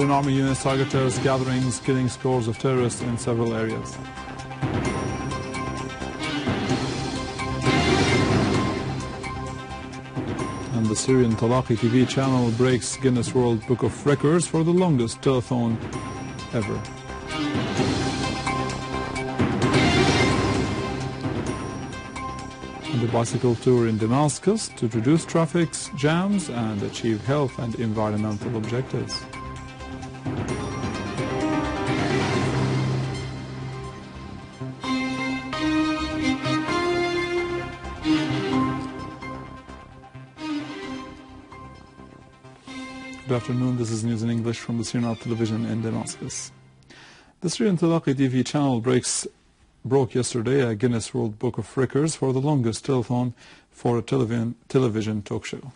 Syrian army units target terrorist gatherings, killing scores of terrorists in several areas. And the Syrian Talaqi TV channel breaks Guinness World Book of Records for the longest telethon ever. And the bicycle tour in Damascus to reduce traffic jams and achieve health and environmental objectives. Good afternoon, this is news in English from the Syrian television in Damascus. The Syrian Talaqi TV channel broke yesterday a Guinness World Book of Records for the longest telethon for a television talk show.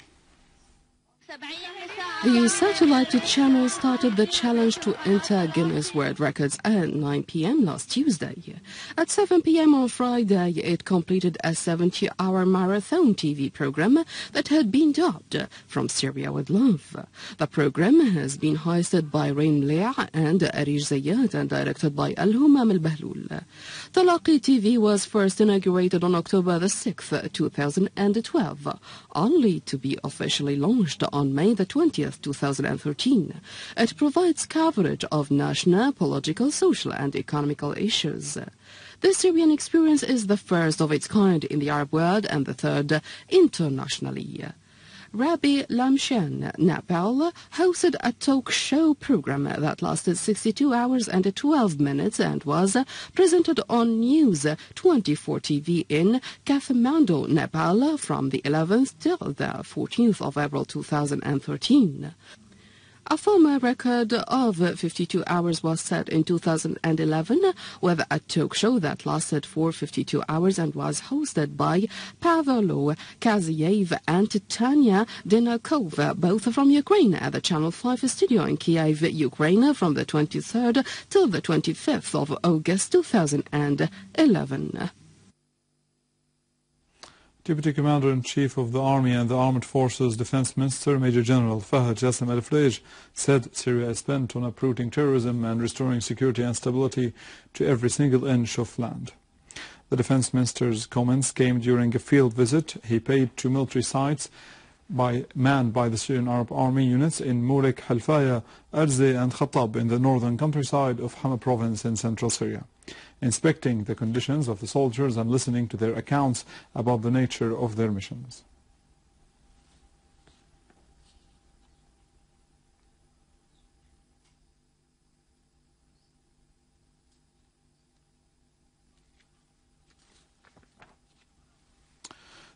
The satellite channel started the challenge to enter Guinness World Records at 9 p.m. last Tuesday. At 7 p.m. on Friday, it completed a 70-hour marathon TV program that had been dubbed From Syria with Love. The program has been hosted by Rain Mlea and Arij Zayat and directed by Al-Humam Al-Bahlul. Talaqi TV was first inaugurated on October the 6th, 2012, only to be officially launched on May the 20th, 2013. It provides coverage of national, political, social and economical issues. The Syrian experience is the first of its kind in the Arab world and the third internationally. Rabbi Lamshan Napal hosted a talk show program that lasted 62 hours and 12 minutes and was presented on News 24 TV in Kathmandu, Nepal from the 11th till the 14th of April 2013. A former record of 52 hours was set in 2011 with a talk show that lasted for 52 hours and was hosted by Pavlo Kaziev and Tanya Denakov, both from Ukraine, at the Channel 5 studio in Kiev, Ukraine, from the 23rd till the 25th of August 2011. Deputy Commander-in-Chief of the Army and the Armed Forces Defense Minister, Major General Fahad Jassim Al-Frij, said Syria is bent on uprooting terrorism and restoring security and stability to every single inch of land. The Defense Minister's comments came during a field visit he paid to military sites manned by the Syrian Arab Army units in Murek, Halfaya, Arze and Khattab in the northern countryside of Hama province in central Syria, inspecting the conditions of the soldiers and listening to their accounts about the nature of their missions.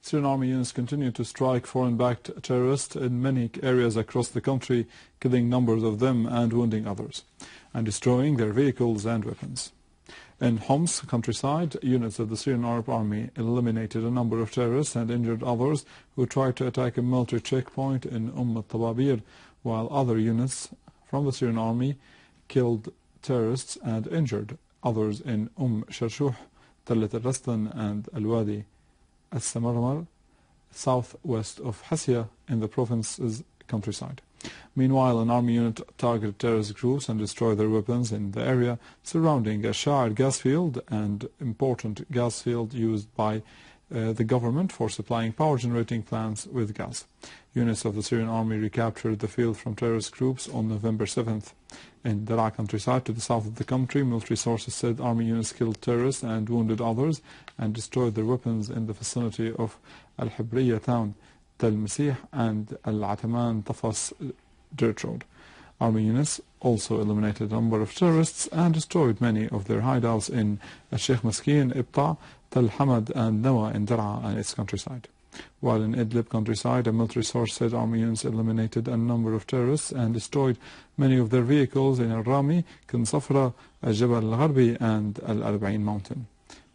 Syrian army units continue to strike foreign-backed terrorists in many areas across the country, killing numbers of them and wounding others, and destroying their vehicles and weapons. In Homs countryside, units of the Syrian Arab Army eliminated a number of terrorists and injured others who tried to attack a military checkpoint in al-Tababir, while other units from the Syrian Army killed terrorists and injured others in Sharshuh, Tallat al-Rastan and Al-Wadi al-Samarmar, southwest of Hassia in the province's countryside. Meanwhile, an army unit targeted terrorist groups and destroyed their weapons in the area surrounding a Sha'ir gas field and important gas field used by the government for supplying power generating plants with gas. Units of the Syrian army recaptured the field from terrorist groups on November 7th. In Daraa countryside to the south of the country, military sources said army units killed terrorists and wounded others and destroyed their weapons in the vicinity of Al-Hibriya town, Tel Masih and Al-Ataman Tafas dirt road. Army units also eliminated a number of terrorists and destroyed many of their hideouts in Sheikh Maskin, Ibta, Tel Hamad and Nawa in Daraa and its countryside. While in Idlib countryside, a military source said army units eliminated a number of terrorists and destroyed many of their vehicles in Al-Rami, Kinsafra, Al-Jabal Al-Gharbi and Al-Arba'in mountain.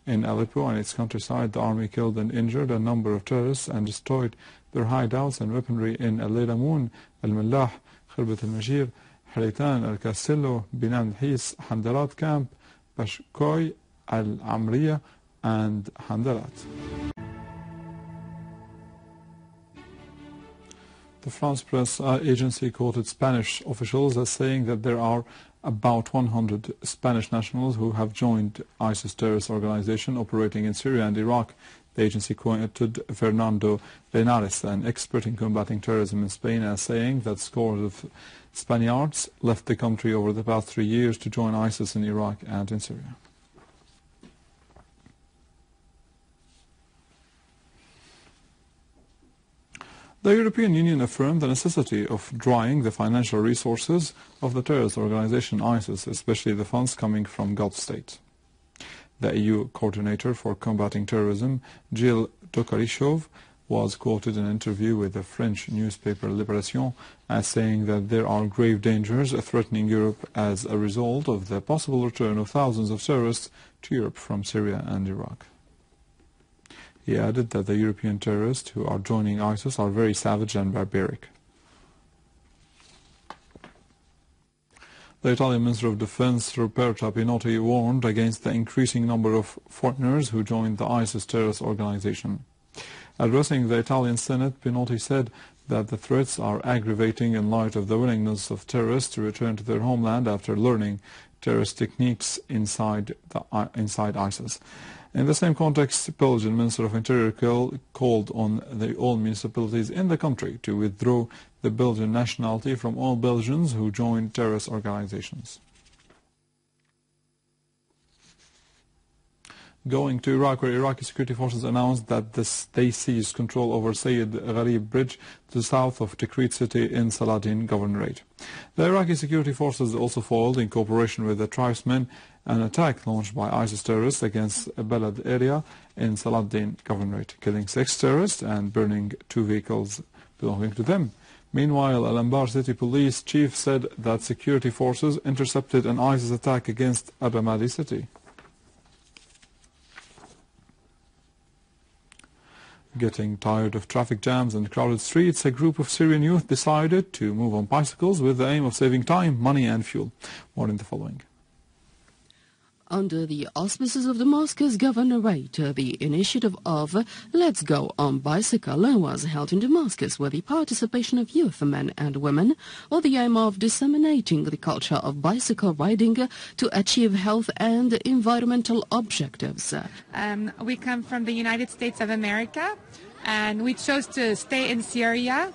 In Aleppo and its countryside, the army killed and injured a number of terrorists and destroyed their hideouts and weaponry in Al-Laylamun, Al-Mallah, Khirbat Al-Majir, Haritan, Al-Castello, Binan His, Handarat Camp, Bashkoy, Al-Amriya and Handarat. The France press agency quoted Spanish officials as saying that there are about 100 Spanish nationals who have joined ISIS terrorist organization operating in Syria and Iraq. The agency quoted Fernando Lenares, an expert in combating terrorism in Spain, as saying that scores of Spaniards left the country over the past 3 years to join ISIS in Iraq and in Syria. The European Union affirmed the necessity of drying the financial resources of the terrorist organization ISIS, especially the funds coming from Gulf states. The EU coordinator for combating terrorism, Gilles Tokarishov, was quoted in an interview with the French newspaper Libération as saying that there are grave dangers threatening Europe as a result of the possible return of thousands of terrorists to Europe from Syria and Iraq. He added that the European terrorists who are joining ISIS are very savage and barbaric. The Italian Minister of Defense, Roberta Pinotti, warned against the increasing number of foreigners who joined the ISIS terrorist organization. Addressing the Italian Senate, Pinotti said that the threats are aggravating in light of the willingness of terrorists to return to their homeland after learning terrorist techniques inside ISIS. In the same context, Belgian Minister of Interior called on all municipalities in the country to withdraw the Belgian nationality from all Belgians who join terrorist organizations. Going to Iraq, where Iraqi security forces announced that they seized control over Sayed Gharib Bridge to the south of Tikrit city in Saladin Governorate. The Iraqi security forces also foiled, in cooperation with the tribesmen, an attack launched by ISIS terrorists against a Balad area in Saladin Governorate, killing 6 terrorists and burning 2 vehicles belonging to them. Meanwhile, Al-Anbar city police chief said that security forces intercepted an ISIS attack against Abamadi city. Getting tired of traffic jams and crowded streets, a group of Syrian youth decided to move on bicycles with the aim of saving time, money and fuel. More in the following. Under the auspices of Damascus Governorate, the initiative of Let's Go on Bicycle was held in Damascus with the participation of youth, men and women, with the aim of disseminating the culture of bicycle riding to achieve health and environmental objectives. We come from the United States of America, and we chose to stay in Syria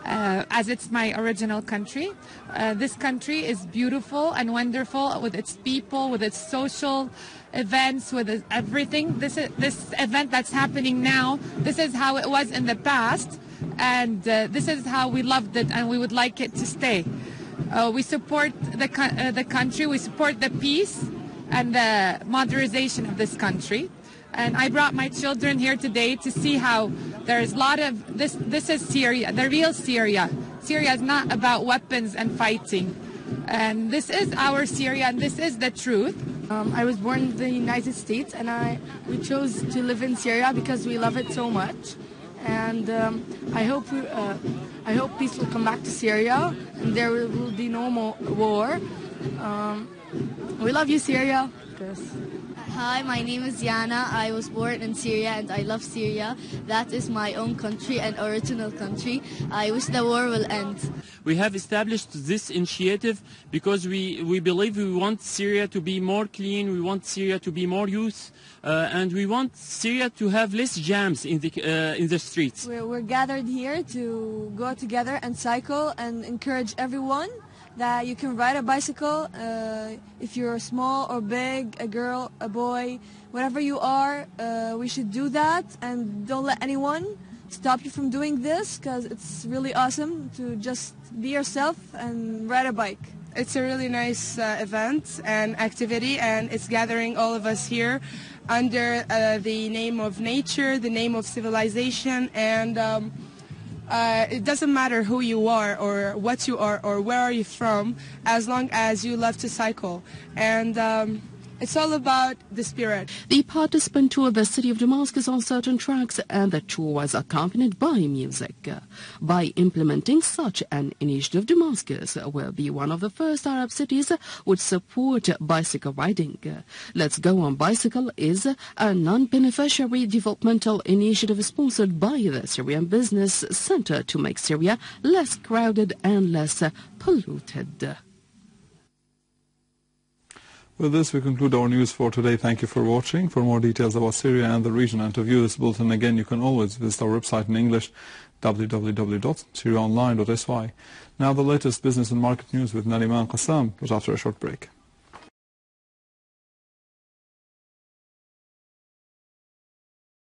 as it's my original country. This country is beautiful and wonderful with its people, with its social events, with everything. This event that's happening now, this is how it was in the past, and this is how we loved it, and we would like it to stay. We support the country, we support the peace and the modernization of this country. And I brought my children here today to see how there's a lot of this is Syria, the real Syria. Syria is not about weapons and fighting. And this is our Syria, and this is the truth. I was born in the United States, and we chose to live in Syria because we love it so much. And I hope peace will come back to Syria, and there will be no more war. We love you, Syria. Hi, my name is Yana. I was born in Syria and I love Syria. That is my own country and original country. I wish the war will end. We have established this initiative because we believe we want Syria to be more clean, we want Syria to be more youth, and we want Syria to have less jams in the streets. We're gathered here to go together and cycle and encourage everyone that you can ride a bicycle if you're small or big, a girl, a boy, whatever you are. We should do that, and don't let anyone stop you from doing this, because it's really awesome to just be yourself and ride a bike. It's a really nice event and activity, and it's gathering all of us here under the name of nature, the name of civilization, and it doesn't matter who you are or what you are or where are you from, as long as you love to cycle. And It's all about the spirit. The participant toured the city of Damascus on certain tracks, and the tour was accompanied by music. By implementing such an initiative, Damascus will be one of the first Arab cities which support bicycle riding. Let's Go on Bicycle is a non-beneficiary developmental initiative sponsored by the Syrian Business Center to make Syria less crowded and less polluted. With this, we conclude our news for today. Thank you for watching. For more details about Syria and the region and to view this bulletin again, you can always visit our website in English, www.syriaonline.sy. Now the latest business and market news with Nariman Qassam, but after a short break.